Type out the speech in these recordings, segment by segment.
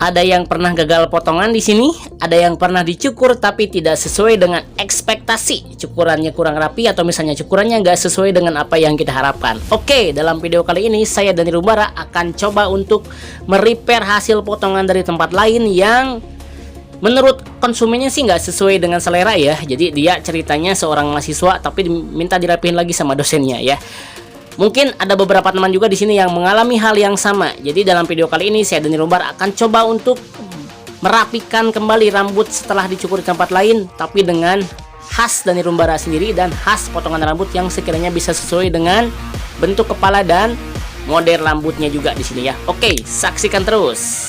Ada yang pernah gagal potongan di sini, ada yang pernah dicukur tapi tidak sesuai dengan ekspektasi, cukurannya kurang rapi atau misalnya cukurannya nggak sesuai dengan apa yang kita harapkan. Oke, dalam video kali ini saya Dani Rumbara akan coba untuk merepair hasil potongan dari tempat lain yang menurut konsumennya sih nggak sesuai dengan selera ya. Jadi dia ceritanya seorang mahasiswa tapi minta dirapihin lagi sama dosennya ya. Mungkin ada beberapa teman juga di sini yang mengalami hal yang sama. Jadi dalam video kali ini saya Dani Rumbara akan coba untuk merapikan kembali rambut setelah dicukur di tempat lain, tapi dengan khas Dani Rumbara sendiri dan khas potongan rambut yang sekiranya bisa sesuai dengan bentuk kepala dan model rambutnya juga di sini ya. Oke, saksikan terus.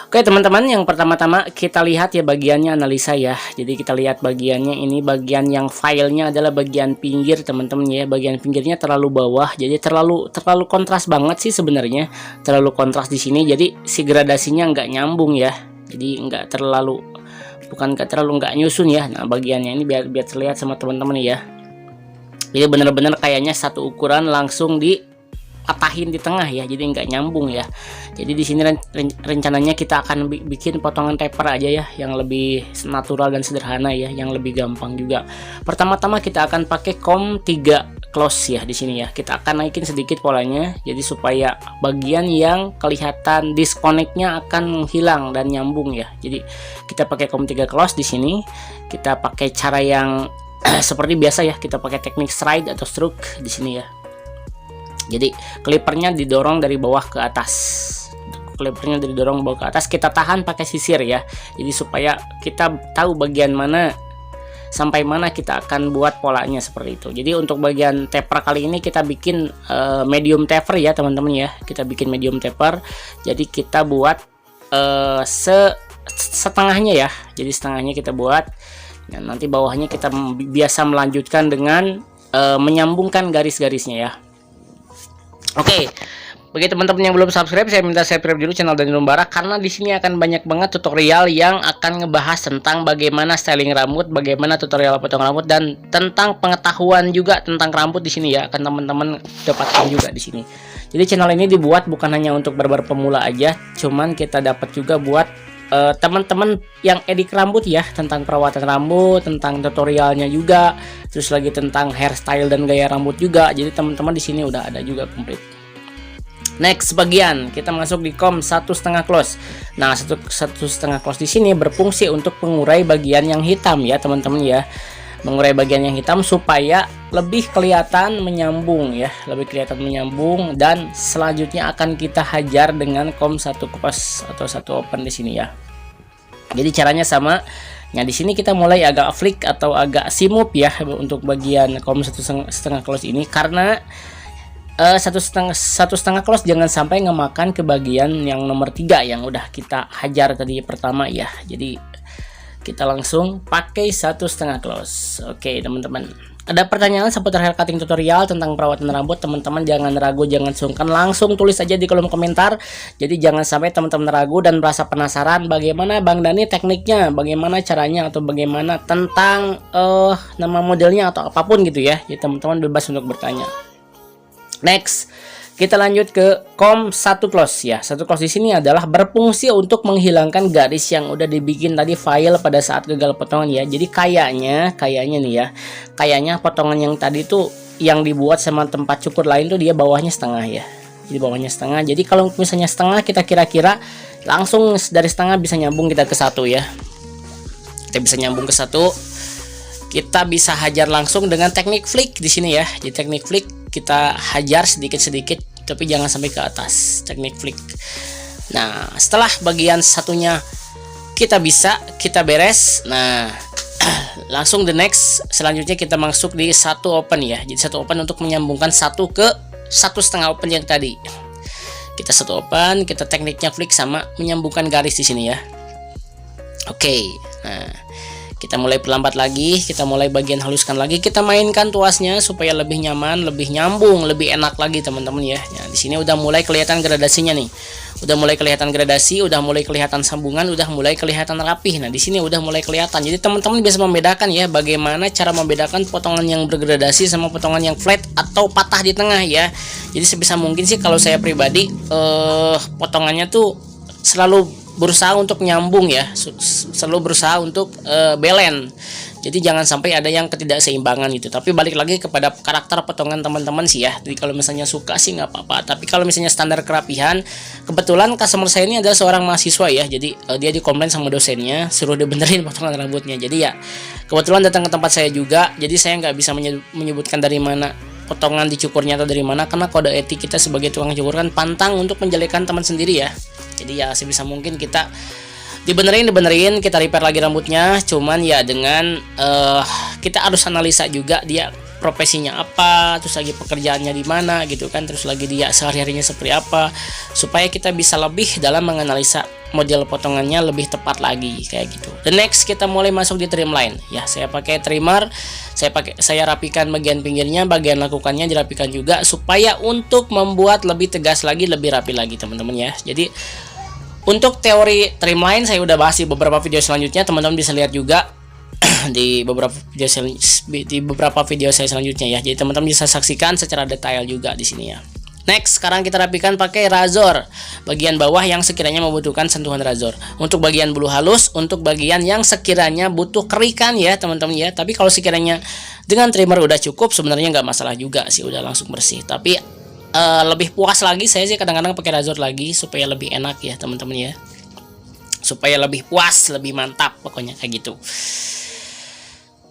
Oke teman-teman, yang pertama-tama kita lihat ya bagiannya analisa ya. Jadi kita lihat bagiannya ini, bagian yang filenya adalah bagian pinggir teman-teman ya. Bagian pinggirnya terlalu bawah, jadi terlalu kontras banget sih sebenarnya. Terlalu kontras di sini, jadi si gradasinya nggak nyambung ya. Jadi nggak terlalu nggak nyusun ya. Nah bagiannya ini biar terlihat sama teman-teman ya. Jadi bener-bener kayaknya satu ukuran langsung dipatahin di tengah ya, jadi nggak nyambung ya. Jadi di sini rencananya kita akan bikin potongan taper aja ya, yang lebih natural dan sederhana ya, yang lebih gampang juga. Pertama-tama kita akan pakai comb 3 close ya di sini ya. Kita akan naikin sedikit polanya, jadi supaya bagian yang kelihatan disconnectnya akan hilang dan nyambung ya. Jadi kita pakai comb 3 close di sini. Kita pakai cara yang seperti biasa ya, kita pakai teknik stride atau stroke di sini ya. Jadi clippernya didorong dari bawah ke atas. Clippernya didorong bawah ke atas, kita tahan pakai sisir ya. Jadi supaya kita tahu bagian mana sampai mana kita akan buat polanya seperti itu. Jadi untuk bagian taper kali ini kita bikin medium taper ya teman-teman ya. Kita bikin medium taper. Jadi kita buat setengahnya ya. Jadi setengahnya kita buat. Dan nanti bawahnya kita biasa melanjutkan dengan menyambungkan garis-garisnya ya. Oke, bagi teman-teman yang belum subscribe, saya minta subscribe dulu channel Dani Rumbara, karena di sini akan banyak banget tutorial yang akan ngebahas tentang bagaimana styling rambut, bagaimana tutorial potong rambut, dan tentang pengetahuan juga tentang rambut di sini ya, akan teman-teman dapatkan juga di sini. Jadi channel ini dibuat bukan hanya untuk barber pemula aja, cuman kita dapat juga buat teman-teman yang edik rambut ya, tentang perawatan rambut, tentang tutorialnya juga, terus lagi tentang hairstyle dan gaya rambut juga. Jadi teman-teman di sini udah ada juga komplit. Next bagian kita masuk di comb 1,5 close. Nah 1,5 close di sini berfungsi untuk mengurai bagian yang hitam ya teman-teman ya, mengurai bagian yang hitam supaya lebih kelihatan menyambung ya, lebih kelihatan menyambung. Dan selanjutnya akan kita hajar dengan comb 1 close atau 1 open di sini ya. Jadi caranya sama. Nah di sini kita mulai agak flick atau agak simup ya untuk bagian comb 1,5 close ini, karena 1,5 close jangan sampai ngemakan ke bagian yang nomor 3 yang udah kita hajar tadi pertama ya. Jadi kita langsung pakai 1,5 close. Oke teman-teman, ada pertanyaan seputar hair cutting tutorial tentang perawatan rambut, teman-teman jangan ragu, jangan sungkan, langsung tulis aja di kolom komentar. Jadi jangan sampai teman-teman ragu dan merasa penasaran bagaimana Bang Dani tekniknya, bagaimana caranya, atau bagaimana tentang nama modelnya atau apapun gitu ya. Jadi teman-teman bebas untuk bertanya. Next, kita lanjut ke comb 1 close ya. 1 close di sini adalah berfungsi untuk menghilangkan garis yang udah dibikin tadi file pada saat gagal potongan ya. Jadi kayaknya nih ya, kayaknya potongan yang tadi tuh yang dibuat sama tempat cukur lain tuh dia bawahnya setengah ya. Jadi bawahnya setengah. Jadi kalau misalnya setengah, kita kira-kira langsung dari setengah bisa nyambung kita ke 1 ya. Kita bisa nyambung ke 1. Kita bisa hajar langsung dengan teknik flick di sini ya. Jadi teknik flick kita hajar sedikit-sedikit, tapi jangan sampai ke atas, teknik flick. Nah setelah bagian satunya kita beres, nah langsung the next, selanjutnya kita masuk di 1 open ya. Jadi 1 open untuk menyambungkan 1 ke 1,5 open yang tadi. Kita 1 open, kita tekniknya flick sama menyambungkan garis di sini ya. Oke, nah kita mulai perlambat lagi, kita mulai bagian haluskan lagi, kita mainkan tuasnya supaya lebih nyaman, lebih nyambung, lebih enak lagi teman-teman ya. Nah, di sini udah mulai kelihatan gradasinya nih. Udah mulai kelihatan gradasi, udah mulai kelihatan sambungan, udah mulai kelihatan rapih. Nah, di sini udah mulai kelihatan. Jadi teman-teman bisa membedakan ya bagaimana cara membedakan potongan yang bergradasi sama potongan yang flat atau patah di tengah ya. Jadi sebisa mungkin sih kalau saya pribadi potongannya tuh selalu berusaha untuk nyambung ya, selalu berusaha untuk balance. Jadi jangan sampai ada yang ketidakseimbangan gitu. Tapi balik lagi kepada karakter potongan teman-teman sih ya. Jadi kalau misalnya suka sih nggak apa-apa. Tapi kalau misalnya standar kerapihan, kebetulan customer saya ini adalah seorang mahasiswa ya. Jadi dia dikomplain sama dosennya, suruh dibenerin potongan rambutnya. Jadi ya kebetulan datang ke tempat saya juga. Jadi saya nggak bisa menyebutkan dari mana potongan dicukurnya atau dari mana, karena kode etik kita sebagai tukang cukur kan pantang untuk menjelekkan teman sendiri ya. Jadi ya sebisa mungkin kita dibenerin, kita repair lagi rambutnya. Cuman ya dengan kita harus analisa juga dia profesinya apa, terus lagi pekerjaannya di mana gitu kan, terus lagi dia sehari-harinya seperti apa, supaya kita bisa lebih dalam menganalisa model potongannya lebih tepat lagi kayak gitu. The next kita mulai masuk di trimline ya. Saya pakai trimmer, saya rapikan bagian pinggirnya, bagian lakukannya dirapikan juga supaya untuk membuat lebih tegas lagi, lebih rapi lagi teman-teman ya. Jadi untuk teori trimline saya udah bahas di beberapa video selanjutnya, teman-teman bisa lihat juga di beberapa video saya selanjutnya ya. Jadi teman-teman bisa saksikan secara detail juga di sini ya. Next, sekarang kita rapikan pakai razor bagian bawah yang sekiranya membutuhkan sentuhan razor. Untuk bagian bulu halus, untuk bagian yang sekiranya butuh kerikan ya teman-teman ya. Tapi kalau sekiranya dengan trimmer udah cukup, sebenarnya nggak masalah juga sih, udah langsung bersih. Tapi lebih puas lagi saya sih kadang-kadang pakai razor lagi supaya lebih enak ya teman-teman ya. Supaya lebih puas, lebih mantap pokoknya kayak gitu.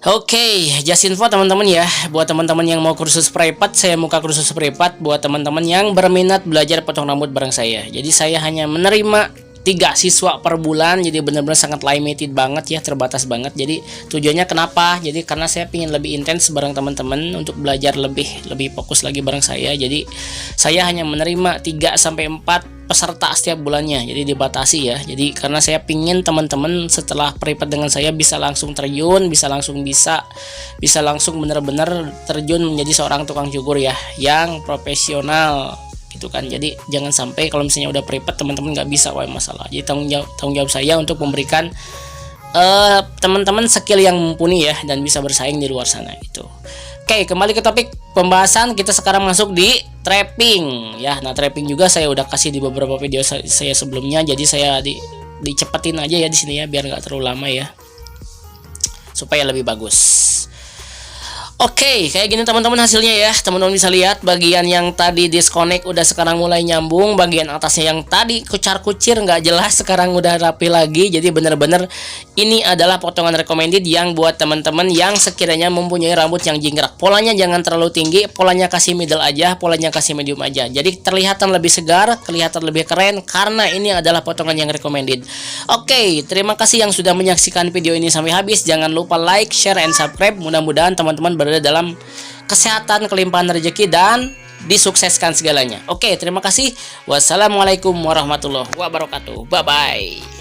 Oke, just info teman-teman ya. Buat teman-teman yang mau kursus privat, saya buka kursus privat buat teman-teman yang berminat belajar potong rambut bareng saya. Jadi saya hanya menerima 3 siswa per bulan, jadi benar-benar sangat limited banget ya, terbatas banget. Jadi tujuannya kenapa? Jadi karena saya ingin lebih intens bareng teman-teman untuk belajar lebih fokus lagi bareng saya. Jadi saya hanya menerima 3 sampai 4 peserta setiap bulannya, jadi dibatasi ya. Jadi karena saya pingin teman-teman setelah privat dengan saya bisa langsung terjun, bisa langsung benar-benar terjun menjadi seorang tukang cukur ya, yang profesional gitu kan. Jadi jangan sampai kalau misalnya udah privat teman-teman nggak bisa, wah masalah. Jadi tanggung jawab saya untuk memberikan teman-teman skill yang mumpuni ya, dan bisa bersaing di luar sana gitu. Oke, kembali ke topik pembahasan, kita sekarang masuk di trapping ya. Nah, trapping juga saya udah kasih di beberapa video saya sebelumnya, jadi saya dicepetin aja ya di sini ya, biar nggak terlalu lama ya, supaya lebih bagus. Oke, kayak gini teman-teman hasilnya ya. Teman-teman bisa lihat bagian yang tadi disconnect udah sekarang mulai nyambung. Bagian atasnya yang tadi kucar-kucir nggak jelas sekarang udah rapi lagi. Jadi bener-bener ini adalah potongan recommended yang buat teman-teman yang sekiranya mempunyai rambut yang jingkrak. Polanya jangan terlalu tinggi, polanya kasih middle aja, polanya kasih medium aja. Jadi terlihatan lebih segar, kelihatan lebih keren karena ini adalah potongan yang recommended. Oke, terima kasih yang sudah menyaksikan video ini sampai habis. Jangan lupa like, share, and subscribe. Mudah-mudahan teman-teman berada dalam kesehatan, kelimpahan rezeki, dan disukseskan segalanya. Oke, terima kasih. Wassalamualaikum warahmatullahi wabarakatuh. Bye bye.